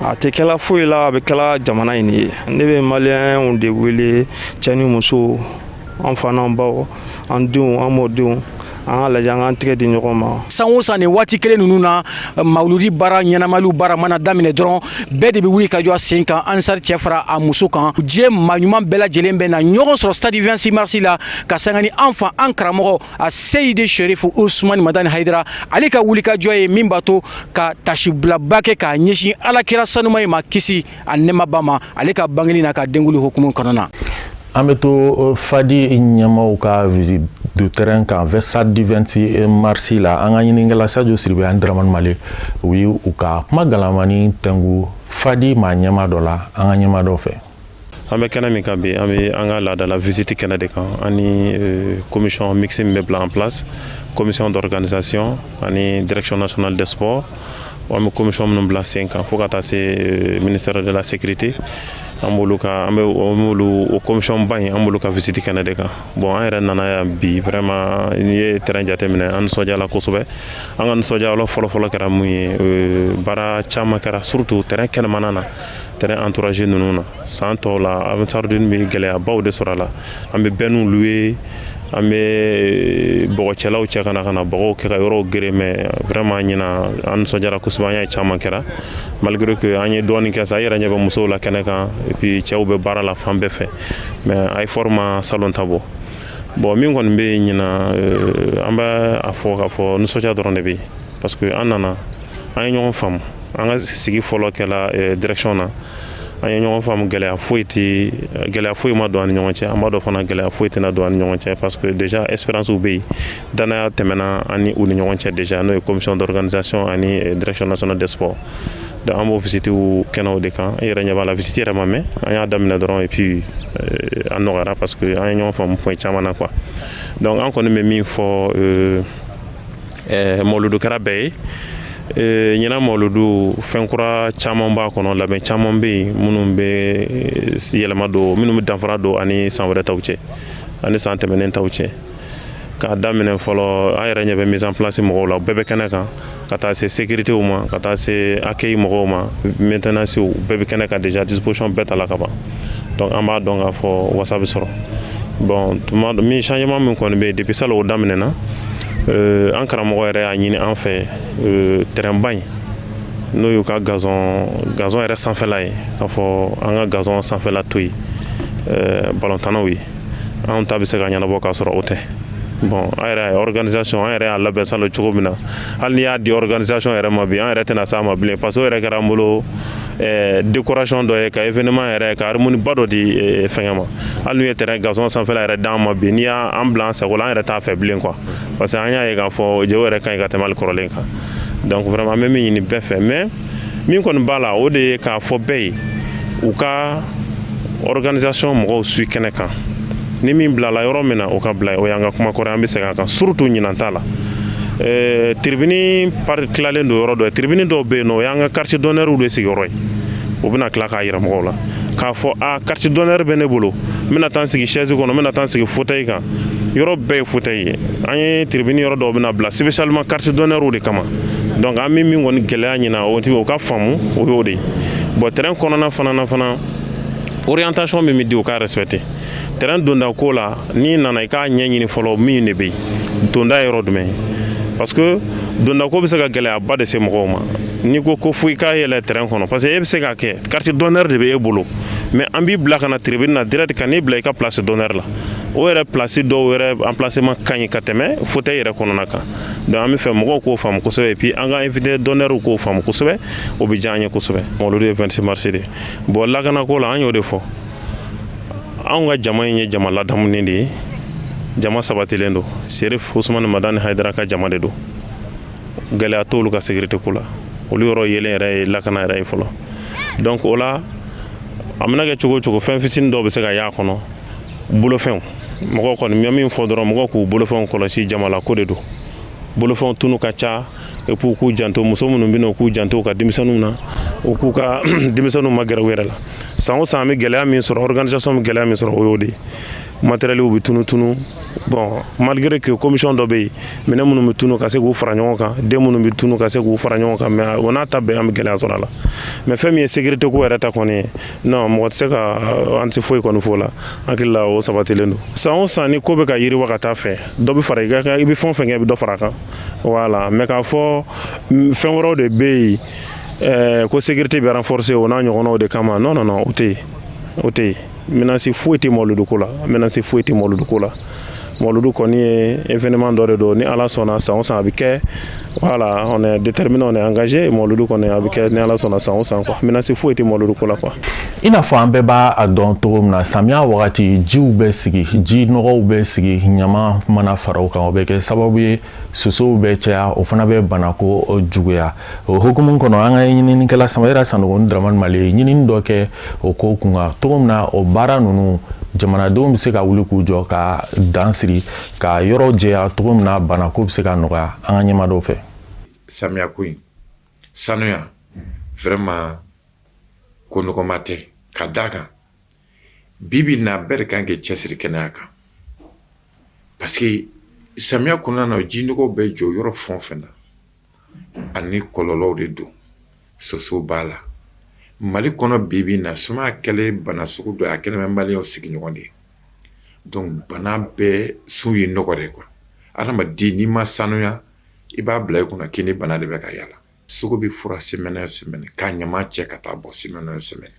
[SPEAKER 9] a tɛ kɛla foyi la a bɛ kɛla jamana in ye ne bɛ maliyɛnw de wele cɛ ni muso an fa n'an baw an denw an mɔdenw an ka lajɛ an k'an tɛgɛ di ɲɔgɔn ma
[SPEAKER 8] san o san nin waati kelen ninnu na mawuludi baara ɲɛnamaliw baara mana daminɛ dɔrɔn bɛɛ de bɛ wuli ka jɔ a sen kan ansari cɛ fara a muso kan diɲɛ maa ɲuman bɛɛ lajɛlen bɛ na ɲɔgɔn sɔrɔ stade 26 mars la ka sanga ni an fa an karamɔgɔ a Seydi Sherifu Usman Madani Haidara ale ka wuli ka jɔ ye min b'a to ka tasibilaba kɛ k'a ɲɛsin alakira sanuma ye ma kisi a nɛmaba ma ale ka bangeli n'a ka denkuli hukumu kɔnɔna
[SPEAKER 1] an bɛ to fadi ɲɛmaw ka visite de terrain kan vers stade 26 mars la an ka ɲinikɛla Sadio Sidibe ani Dramane Male u ye u ka kuma galamani tɛngu fadi maa ɲɛma dɔ la an ka ɲɛma dɔ fɛ
[SPEAKER 9] an bɛ kɛnɛ min kan bi an bɛ an ka laadala visite kɛnɛ de kan ani commission mixte min bɛ bila en place commission d'organisation ani direction nationale des sports an bɛ commission minnu bila sen kan fo ka taa se ministère de la sécurité an b'olu o commission ba in an b'olu ka visite kɛnɛ de kan bon an yɛrɛ nana yan bi vraiment n'i ye terrain jateminɛ an nisɔndiyala kosɛbɛ an ka nisɔndiyala fɔlɔfɔlɔ kɛra mun ye baara caman kɛra surtout terrain kɛnɛmana na terrain entouragé ninnu na san tɔw la Ansarudine bɛ gɛlɛyabaw de sɔrɔ a la an bɛ bɛnniw louer an bɛ bɔgɔcɛlaw cɛ ka na bɔgɔw kɛ ka yɔrɔw gere mais vraiment ɲina an nisɔndiyara kosɛbɛ an y'a caman kɛra malgré que an ye dɔɔnin kɛ sa an yɛrɛ ɲɛ bɛ musow la kɛnɛ kan et puis cɛw bɛ baara la fan bɛɛ fɛ mais a effort ma salon ta bɔ bon min kɔni bɛ yen ɲina an bɛ a fɔ k'a fɔ nisɔndiya dɔrɔn de bɛ yen parce que an nana an ye ɲɔgɔn faamu an ka sigi fɔlɔ kɛla direction na an ye ɲɔgɔn faamu gɛlɛya foyi ma don an ni ɲɔgɔn cɛ an b'a dɔn fana gɛlɛya foyi tɛna don an ni ɲɔgɔn cɛ parce que déjà espérance bɛ yen danaya tɛmɛna ani u ni ɲɔgɔn cɛ déjà n'o ye commission d'organisation ani direction nationale des sports donc an b'o visite kɛnɛw de kan an yɛrɛ ɲɛ b'a la visite yɛrɛ ma mɛn an y'a daminɛ dɔrɔn et puis an nɔgɔyara parce que an ye ɲɔgɔn faamu point caman na quoi donc an kɔni bɛ min fɔ mawuludu kɛra bɛɛ ye ɲinan mawuludu fɛn kura caman b'a kɔnɔ labɛn caman bɛ yen minnu bɛ yɛlɛma don minnu bɛ danfara don ani san wɛrɛ taw cɛ ani san tɛmɛnen taw cɛ k'a daminɛ fɔlɔ an yɛrɛ ɲɛ bɛ mise en place mɔgɔw la u bɛɛ bɛ kɛnɛ kan ka taa se sécuritéw ma ka taa se accueil mɔgɔw ma maintenancew u bɛɛ bɛ kɛnɛ kan déjà disposition bɛɛ ta la ka ban donc an b'a dɔn k'a fɔ wasa bɛ sɔrɔ bon min changement min kɔni bɛ yen depuis salon o daminɛna an karamɔgɔ yɛrɛ y'a ɲini an fɛ terrain ba in n'o y'u ka gazon yɛrɛ sanfɛla ye k'a fɔ an ka gazon sanfɛla to yen balontannaw ye an ta bɛ se ka ɲɛnabɔ k'a sɔrɔ o tɛ bon an yɛrɛ organisation an yɛrɛ y'a labɛn salon cogo min na hali n'i y'a di organisation yɛrɛ ma bi an yɛrɛ tɛna s'a ma bilen parce que o yɛrɛ kɛra an bolo décoration dɔ ye ka événement yɛrɛ ka harmonie ba dɔ di fɛngɛ ma hali n'u ye terrain gazon sanfɛla yɛrɛ d'an ma bi n'i y'an bila an sago la an yɛrɛ t'a fɛ bilen quoi parce que an y'a ye k'a fɔ jɛw yɛrɛ ka ɲi ka tɛmɛ hali kɔrɔlen kan donc vraiment an bɛ min ɲini bɛɛ fɛ mais min kɔni b'a la o de ye k'a fɔ bɛɛ ye u ka organisation mɔgɔw suit kɛnɛ kan ni min bilala yɔrɔ min na o ka bila o y'an ka kuma kɔrɔ an bɛ segin a kan surtout ɲinan t'a la tribune tilalen don yɔrɔ dɔ ye tribune dɔw bɛ yen nɔ o y'an ka quartier d'honneur de sigiyɔrɔ ye o bɛna tila k'a yira mɔgɔw la k'a fɔ quartier d'honneur bɛ ne bolo n bɛna taa n sigi chaise kɔnɔ n bɛna taa n sigi fauteuil kan yɔrɔ bɛɛ ye fauteuil ye an ye tribune yɔrɔ dɔw bɛna bila spécialement quartier d'honneur de kama donc an bɛ min kɔni gɛlɛya ɲina o ka faamu o y'o de ye bon terrain kɔnɔna fana orientation min bɛ di o ka respecter terrain donda ko la n'i nana i k'a ɲɛɲini fɔlɔ min de bɛ yen donda yɔrɔ jumɛn parce que donda ko bɛ se ka gɛlɛyaba de se mɔgɔw ma n'i ko fo i k'a yɛlɛ terrain kɔnɔ parce que e bɛ se k'a kɛ quartier d'honneur de bɛ e bolo mais an b'i bila ka na tribune na direct ka n'i bila i ka place d'honneur la o yɛrɛ place dɔw yɛrɛ emplacement ka ɲi ka tɛmɛ fauteuil yɛrɛ kɔnɔna kan donc an bɛ fɛ mɔgɔw k'o faamu kosɛbɛ et puis an ka invité d'honneur k'o faamu kosɛbɛ o bɛ diya an ye kosɛbɛ olu ye 26 mars de bon lakanako la an y'o de fɔ anw ka jama in ye jama ladamunen de ye jama sabatilen don Sherif Usman Madani Haidara ka jama de don gɛlɛya t'olu ka sécurité ko la olu yɔrɔ yelen yɛrɛ ye lakana yɛrɛ ye fɔlɔ donc o la a mana kɛ cogo o cogo fɛn fitinin dɔw bɛ se ka y'a kɔnɔ bolofɛnw mɔgɔw kɔni n bɛ min fɔ dɔrɔn mɔgɔw k'u bolofɛnw kɔlɔsi jamala ko de don bolofɛnw tunu ka ca et puis u k'u janto muso minnu bɛ na u k'u janto u ka denmisɛnninw na u k'u ka denmisɛnninw magɛrɛ u yɛrɛ la san o san an bɛ gɛlɛya min sɔrɔ organisation bɛ gɛlɛya min sɔrɔ o y'o de ye matériel bɛ tunu bon malgré que commission dɔ bɛ yen minɛn minnu bɛ tunu ka se k'u fara ɲɔgɔn kan den minnu bɛ tunu ka se k'u fara ɲɔgɔn kan mais o n'a ta bɛɛ an bɛ gɛlɛya sɔrɔ a la mais fɛn min ye sécurité ko yɛrɛ ta kɔni non mɔgɔ tɛ se ka an tɛ foyi kɔni fɔ la an hakili la o sabatilen don san o san ni ko bɛ ka yiriwa ka taa fɛ dɔ bɛ fara i kan i bɛ fɛn o fɛn kɛ i bɛ dɔ fara a kan voilà mais k'a fɔ fɛn wɛrɛw de bɛ yen ko sécurité bɛ renforcer o n'a ɲɔgɔnnaw de kama non o tɛ yen menace foyi tɛ mawuludu ko la menace foyi tɛ mawuludu ko la mawludu kɔni ye événement dɔ de don ni ala sɔnna san o san a bɛ kɛ voilà on est déterminé on est engagé mawludu kɔni a bɛ kɛ ni ala sɔnna san o san quoi menace foyi tɛ mawludu ko la quoi.
[SPEAKER 1] I n'a fɔ an bɛɛ b'a dɔn cogo min na samiya wagati jiw bɛ sigi ji nɔgɔw bɛ sigi ɲama mana fara o kan o bɛ kɛ sababu ye sosow bɛ caya o fana bɛ banako juguya o hukumu kɔnɔ an ka ɲininikɛla Samayira Sanogo Dramane Male ye ɲinini dɔ kɛ o ko kunkan cogo min na o baara ninnu jamanadenw bɛ se ka wuli k'u jɔ ka dan siri ka yɔrɔ jɛya cogo min na banako bɛ se ka nɔgɔya an ka ɲɛmaadɔw fɛ.
[SPEAKER 13] Samiya ko in sanuya vraiment ko nɔgɔma tɛ ka d'a kan bibi na bɛɛ de kan k'i cɛsiri kɛnɛya kan parce que samiya kɔnɔna na jinɔgɔw bɛ jɔ yɔrɔ fɛn o fɛn na ani kɔlɔlɔw de don soso b'a la Mali kɔnɔ bibi na sumaya kɛlen bana sugu dɔ a kɛlen bɛ maliyɛnw sigiɲɔgɔn de ye donc bana bɛɛ sun ye nɔgɔ de quoi adamaden n'i ma sanuya i b'a bila i kunna k'i ni bana de bɛ ka yala sogo bɛ fura semaine o semaine k'a ɲama cɛ ka taa bɔ semaine o semaine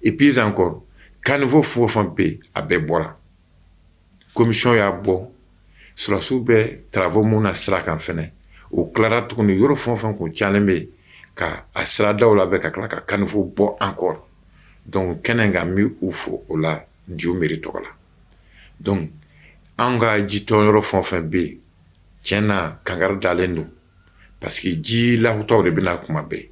[SPEAKER 13] et puis encore caniveau fɛn o fɛn bɛ yen a bɛɛ bɔra commission y'a bɔ sɔrɔsiw bɛ travaux mun na sira kan fɛnɛ o tilara tuguni yɔrɔ fɛn o fɛn kun calen bɛ yen ka a siradaw labɛn ka tila ka caniveau bɔ encore donc kɛnɛ ka mi u fo o la Dieu mairie tɔgɔ la donc an ka jitɔn yɔrɔ fɛn o fɛn bɛ yen tiɲɛ na kangari dalen don parce que ji lahutaw de bɛna kuma bɛɛ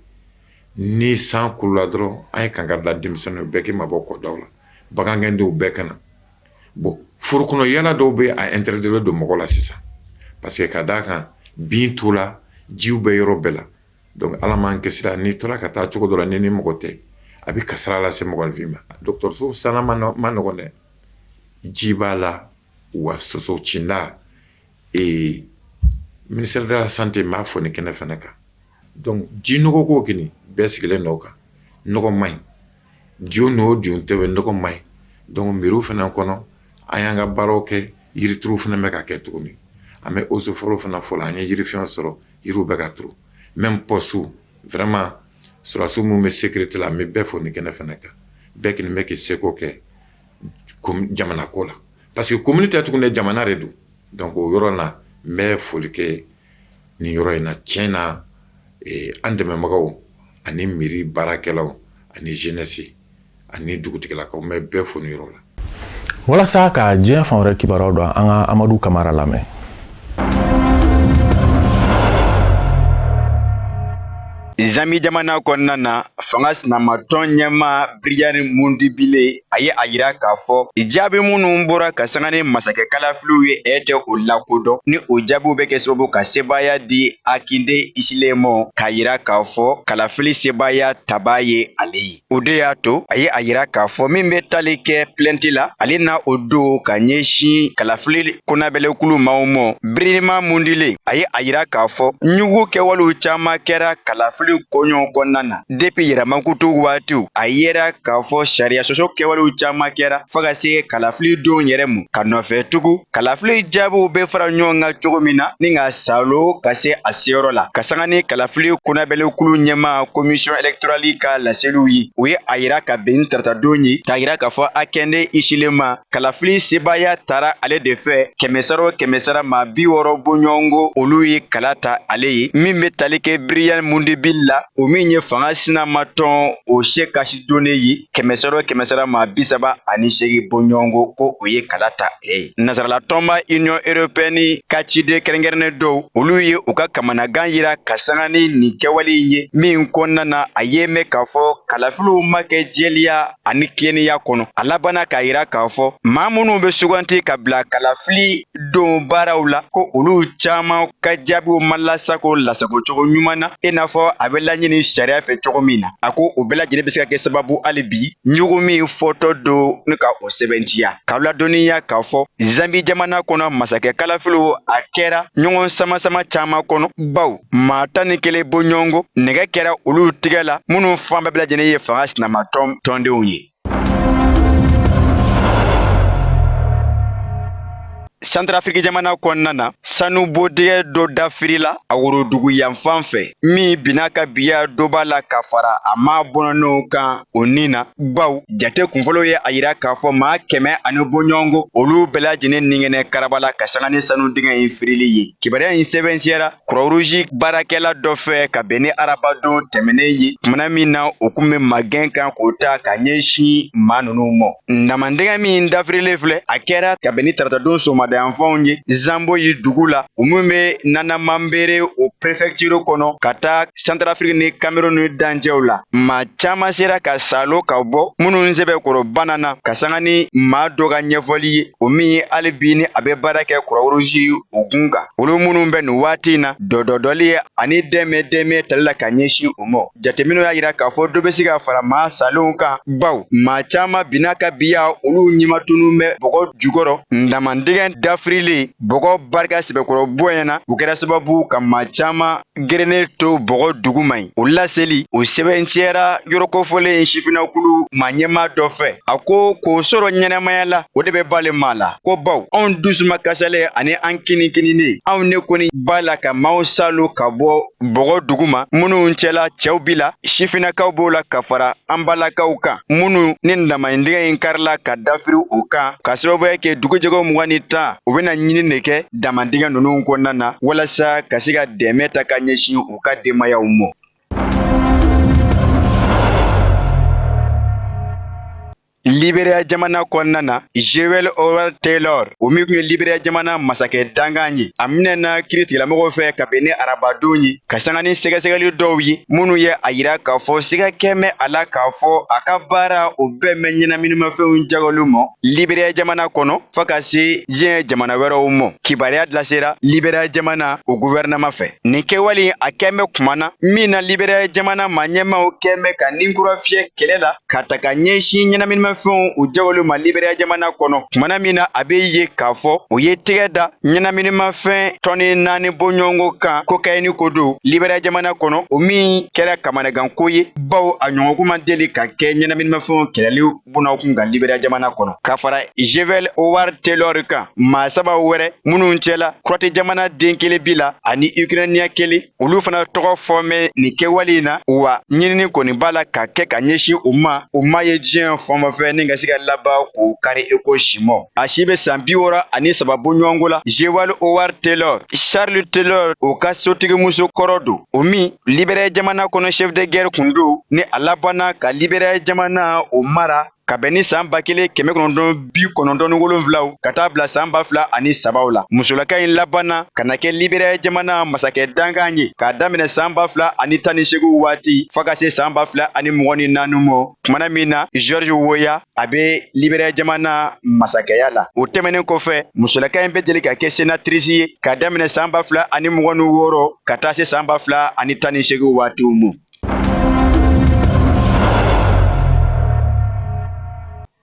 [SPEAKER 13] ni san kulula dɔrɔn an ye kangari da denmisɛnninw bɛɛ k'i mabɔ kɔdaw la bagangɛndenw bɛɛ kana bon foro kɔnɔ yala dɔw bɛ a interdit don mɔgɔ la sisan parce que ka d'a kan bin t'u la jiw bɛ yɔrɔ bɛɛ la donc ala m'an kisira n'i tora ka taa cogo dɔ la ni mɔgɔ tɛ a bɛ kasara lase mɔgɔnifin ma dɔgɔtɔrɔso sana ma nɔgɔn dɛ ji b'a la wa soso cinda ministère de la santé m'a fɔ ni kɛnɛ fɛnɛ kan donc ji nɔgɔ ko kini bɛɛ sigilen n'o kan nɔgɔ man ɲi jiw n'o jiw tɛ bɛ nɔgɔ man ɲi donc mairie fɛnɛ kɔnɔ an y'an ka baaraw kɛ yirituru fɛnɛ bɛ ka kɛ tuguni an bɛ eaux et forêts fɛnɛ fɔ la an ye yirifɛnw sɔrɔ yiriw bɛ ka turu même poste vraiment sɔrɔsiw mun bɛ sécurité la an bɛ bɛɛ fɔ ni kɛnɛ fɛnɛ kan bɛɛ kini bɛ k'i seko kɛ jamana ko la parce que communauté tuguni jamana de don donc o yɔrɔ na n bɛ foli kɛ nin yɔrɔ in na tiɲɛ na an dɛmɛbagaw ani mairie baarakɛlaw ani jeunesse ani dugutigilakaw n bɛ bɛɛ fo nin yɔrɔ la.
[SPEAKER 1] walasa ka diɲɛ fan wɛrɛ kibaruyaw dɔn an ka Amadu Kamara lamɛn.
[SPEAKER 14] Zami jamana kɔnɔna na fanga sinamatɔn ɲɛma Brigadier Mundi Bile a ye a yira k'a fɔ jaabi minnu bɔra ka sanga ni masakɛ kalafiliw ye tɛ o lakodɔn ni o jaabiw bɛ kɛ sababu ka sebaaya di Akinde Isilema k'a yira k'a fɔ kalafili sebaaya taba ye ale ye o de y'a to a ye a yira k'a fɔ min bɛ tali kɛ plainte la ale na o don ka ɲɛsin kalafili kɔnabɛlɛkulu maaw ma Birima Mundile a ye a yira k'a fɔ ɲugu kɛwalew caman kɛra kalafili kɔɲɔ kɔnɔna na depuis yɛrɛmakutu waatiw a yera k'a fɔ sariya sɔsɔ kɛwalew caman kɛra fo ka se kalafili don yɛrɛ mu ka nɔfɛ tugun kalafili jaabiw bɛ fara ɲɔgɔn kan cogo min na ni ka salo ka se a seyɔrɔ la ka sanga ni kalafili kɔnabɛlɛkulu ɲɛma commission électorale ka laseliw ye o ye a yira ka bɛn ni tarata don ye k'a yira k'a fɔ Akinde Isilema kalafili sebaaya taara ale de fɛ kɛmɛsara o kɛmɛsara maa 60 bɔɲɔgɔnko olu ye kala ta ale ye min bɛ tali kɛ Brigadier Mundi Bile la o min ye fanga sinamatɔn o se kasi donnen ye kɛmɛsara o kɛmɛsara maa 38 bɔɲɔgɔnko ko o ye kala ta nansaralatɔnba Union Européenne ka ciden kɛrɛnkɛrɛnnen dɔw olu ye u ka kamanagan yira ka sanga ni nin kɛwale ye min kɔnɔna na a ye mɛn k'a fɔ kalafiliw ma kɛ jɛlenya ani tilennenya kɔnɔ a labanna k'a yira k'a fɔ maa minnu bɛ suganti ka bila kalafili don baaraw la ko olu caman ka jaabiw ma lasago lasagocogo ɲuman na i n'a fɔ a bɛ laɲini sariya fɛ cogo min na a ko o bɛɛ lajɛlen bɛ se ka kɛ sababu hali bi ɲugu min fɔtɔ don ni ka o sɛbɛntiya k'aw ladɔnniya k'a fɔ Zambi jamana kɔnɔ masakɛ kalafiliw a kɛra ɲɔgɔn sama caman kɔnɔ baw maa 11 bɔɲɔgɔnko nɛgɛ kɛra olu tigɛ la minnu fan bɛɛ lajɛlen ye fanga sinamatɔn tɔndenw ye. Centrafrique jamana kɔnɔna na sanu bodɛgɛ dɔ dafirila a worodugu yanfan fɛ min bina ka biya dɔ b'a la ka fara a ma bɔnɔnɔw kan o nin na baw jate kunfɔlɔw ye a yira k'a fɔ maa 100 ani bɔɲɔgɔnko olu bɛɛ lajɛlen ningɛnɛ karabala ka sanga ni sanu dingɛ in firili ye kibaruya in sɛbɛntiyara Croix-Rouge baarakɛla dɔ fɛ ka bɛn ni arabadon tɛmɛnen ye tumana min na o kun bɛ magɛn kan k'o ta ka ɲɛsin maa ninnu ma ndamandɛngɛ min dafirilen filɛ a kɛra ka bɛn ni taratadon sɔgɔmadayanfanw ye Zambo yi dugu la o min bɛ Nanamambere o préfecture kɔnɔ ka taa Centrafrique ni Cameroun ni dancɛw la maa caman sera ka salo ka bɔ minnu sɛbɛkɔrɔ bana na ka sanga ni maa dɔ ka ɲɛfɔli ye o min ye hali bi ni a bɛ baara kɛ Croix-Rouge o kun kan olu minnu bɛ nin waati in na dɔdɔdɔli ye ani dɛmɛ tali la ka ɲɛsin o ma jateminɛw y'a yira k'a fɔ dɔ bɛ se ka fara maa salenw kan baw maa caman bina ka biya olu ɲimatunu bɛ bɔgɔ jukɔrɔ ndamandɛngɛ dafirilen bɔgɔ barika sɛbɛkɔrɔ bɔyana o kɛra sababu ka maa caman gerenen to bɔgɔ duguma ye o laseli o sɛbɛntiyara yɔrɔkɔfɔlen sifinakulu maa ɲɛma dɔ fɛ a ko k'o sɔrɔ ɲɛnɛmaya la o de bɛ b'ale maa la ko baw anw dusuma kasalen ani an kinikininen anw ne kɔni b'a la ka maaw salo ka bɔ bɔgɔ duguma minnu cɛla cɛw bi la sifinakaw b'o la ka fara an balakaw kan minnu ni ndamandɛngɛ in karila ka dafiri o kan ka sababuya kɛ dugujɛgɛw 20 u bɛna ɲini de kɛ damandɛngɛ ninnu kɔnɔna na walasa ka se ka dɛmɛ ta ka ɲɛsin u ka denbayaw ma Liberia jamana kɔnɔna na Joel Howard Taylor o min kun ye Liberia jamana masakɛ dangan ye a minɛna kiiritigɛlamɔgɔw fɛ ka bɛn ni arabadon ye ka sanga ni sɛgɛsɛgɛli dɔw ye minnu ye a yira k'a fɔ siga kɛmɛ a la k'a fɔ a ka baara o bɛɛ mɛn ɲɛnaminimafɛnw jagolu ma Liberia jamana kɔnɔ fɔ ka se diɲɛ jamana wɛrɛw ma kibaruya dilasera Liberia jamana o gouvernement fɛ nin kɛwale a kɛmɛ kumana min na Liberia jamana maa ɲɛmaw kɛmɛ ka ninkura fiyɛ kɛlɛ la ka ta ka ɲɛsin ɲɛnaminimafɛnw o jagolu ma Liberia jamana kɔnɔ kumana min na a bɛ ye k'a fɔ o ye tɛgɛ da ɲɛnaminimafɛn tɔni 4 bɔɲɔgɔnko kan kokayini ko don Liberia jamana kɔnɔ o min kɛra kamanaganko ye baw a ɲɔgɔnko ma deli ka kɛ ɲɛnaminimafɛnw kɛlɛli bunnaw kun ka Liberia jamana kɔnɔ ka fara Joel Howard Taylor kan maa saba wɛrɛ minnu cɛla Croate jamana den kelen bi la ani Ukrainien kelen olu fana tɔgɔ fɔmɛ nin kɛwale in na wa ɲinini kɔni b'a la ka kɛ ka ɲɛsin o ma ye diɲɛ fɔnmafɛn ni ka se ka laban k'o kari eko simɔ a si bɛ san 63 bɔɲɔgɔnko la Joel Howard Taylor Charles Taylor o ka sotigimuso kɔrɔ don o min Liberia jamana kɔnɔ chef de guerre kun don ni a labanna ka Liberia jamana o mara ka bɛn ni san 1997 ka taa bila san 2003 la musolaka in labanna ka na kɛ Liberia jamana masakɛ dangan ye k'a daminɛ san 2018 waati fɔ ka se san 2024 ma kumana min na George Weah a bɛ Liberia jamana masakɛya la o tɛmɛnen kɔfɛ musolaka in bɛ deli ka kɛ sénatrice ye k'a daminɛ san 2026 ka taa se san 2018 waatiw ma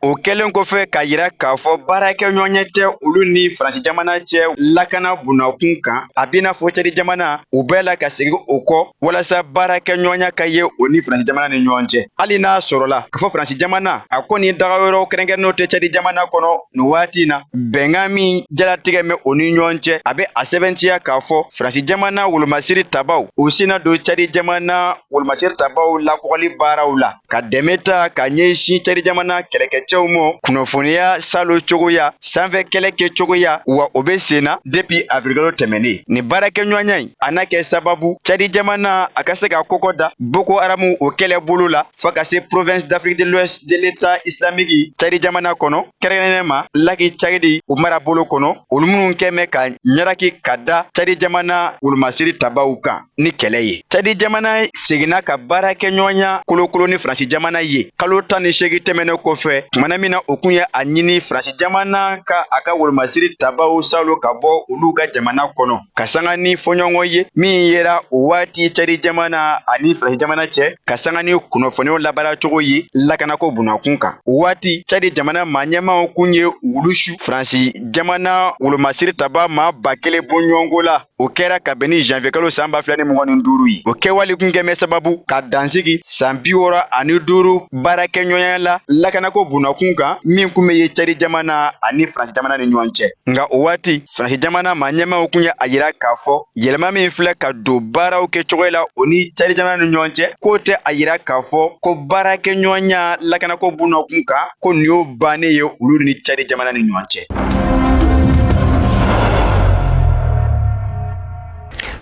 [SPEAKER 14] o kɛlen kɔfɛ ka yira k'a fɔ baarakɛɲɔgɔnya tɛ olu ni Faransi jamana cɛ lakana bunakun kan a b'i n'a fɔ Cadi jamana u bɛɛ la ka segin o kɔ walasa baarakɛɲɔgɔnya ka ye o ni Faransi jamana ni ɲɔgɔn cɛ hali n'a sɔrɔla ka fɔ Faransi jamana a kɔni daga wɛrɛw kɛrɛnkɛrɛnnenw tɛ Cadi jamana kɔnɔ nin waati in na bɛnkan min jalatigɛ mɛn o ni ɲɔgɔn cɛ a bɛ a sɛbɛntiya k'a fɔ Faransi jamana wolomasiri tabaw o sina don Cadi jamana wolomasiri tabaw lakɔgɔli baaraw la ka dɛmɛ ta ka ɲɛsin Cadi jamana kɛlɛkɛ cɛw ma kunnafoniya salo cogoya sanfɛ kɛlɛ kɛ cogoya wa o bɛ sen na depuis avril tɛmɛnen ni baarakɛɲɔgɔnya in a n'a kɛ sababu Cadi jamana a ka se ka kɔkɔ da Boko Haram o kɛlɛ bolo la fɔ ka se province d'Afrique de l'Ouest de l'État islamique Cadi jamana kɔnɔ kɛrɛnkɛrɛnnɛma Laki Cadi o marabolo kɔnɔ olu minnu kɛmɛ ka ɲaraki ka da Cadi jamana wolomasiri tabaw kan ni kɛlɛ ye Cadi jamana seginna ka baarakɛɲɔgɔnya kolokolo ni Faransi jamana ye kalo 18 tɛmɛnen kɔfɛ kumana min na o kun ye a ɲini Faransi jamana ka a ka wolomasiri tabaw salo ka bɔ olu ka jamana kɔnɔ ka sanga ni fɔɲɔgɔn ye min yera o waati Cadi jamana ani Faransi jamana cɛ ka sanga ni kunnafoniw labaara cogo ye lakanako bunakun kan o waati Cadi jamana maa ɲɛmaw kun ye wulusu Faransi jamana wolomasiri taba maa 1000 bɔɲɔgɔnko la o kɛra ka bɛn ni janvier kalo san 2025 ye o kɛwale kun kɛmɛ sababu ka dansigi san 65 baarakɛɲɔgɔnya la lakanako bunakun bunakun kan min kun bɛ ye Cadi jamana ani Faransi jamana ni ɲɔgɔn cɛ. Nka o waati Faransi jamana maa ɲɛmaaw kun ye a yira k'a fɔ yɛlɛma min filɛ ka don baaraw kɛcogo la o ni Cadi jamana ni ɲɔgɔn cɛ k'o tɛ a yira k'a fɔ ko baarakɛɲɔgɔnya lakanako bunakun kan ko nin y'o bannen ye olu ni Cadi jamana ni ɲɔgɔn cɛ.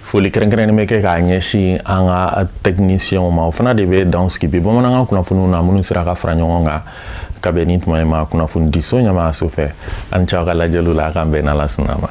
[SPEAKER 1] Foli kɛrɛnkɛrɛnnen bɛ kɛ k'a ɲɛsin an ka technicien ma o fana de bɛ dan sigi bi bamanankan kunnafoniw na minnu sera ka fara ɲɔgɔn kan ka bɛn ni tuma ye ma kunnafoni di so ɲɛmaa so fɛ an ni ce aw ka lajɛliw la a k'an bɛn n'Ala sɔnn'a ma.